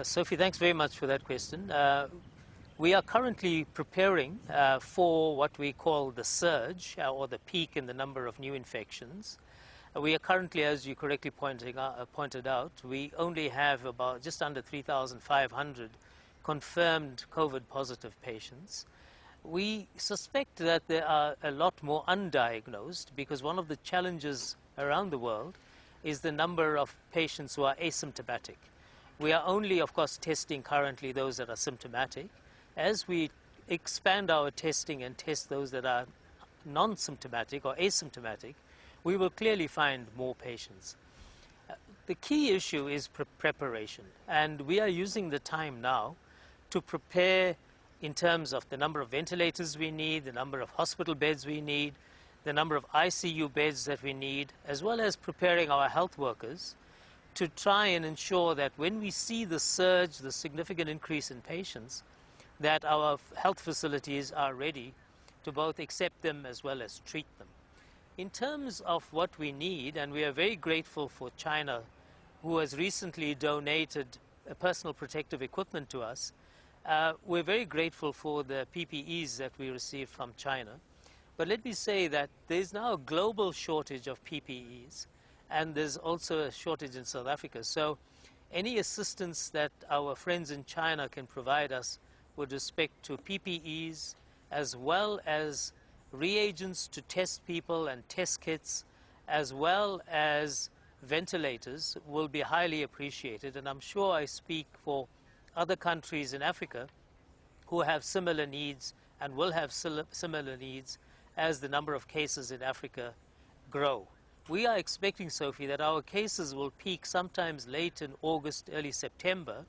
Sophie, thanks very much for that question. We are currently preparing for what we call the surge or the peak in the number of new infections. We are currently, as you correctly pointed out, we only have about just under 3,500 confirmed COVID positive patients. We suspect that there are a lot more undiagnosed because one of the challenges around the world is the number of patients who are asymptomatic. We are only, of course, testing currently those that are symptomatic. As we expand our testing and test those that are non-symptomatic or asymptomatic, we will clearly find more patients. The key issue is preparation, and we are using the time now to prepare in terms of the number of ventilators we need, the number of hospital beds we need, the number of ICU beds that we need, as well as preparing our health workers to try and ensure that when we see the surge, the significant increase in patients, that our health facilities are ready to both accept them as well as treat them. In terms of what we need, and we are very grateful for China, who has recently donated personal protective equipment to us. We're very grateful for the PPEs that we received from China. But let me say that there's now a global shortage of PPEs, and there's also a shortage in South Africa. So any assistance that our friends in China can provide us with respect to PPEs, as well as reagents to test people and test kits, as well as ventilators, will be highly appreciated. And I'm sure I speak for other countries in Africa who have similar needs and will have similar needs as the number of cases in Africa grow. We are expecting, Sophie, that our cases will peak sometimes late in August, early September,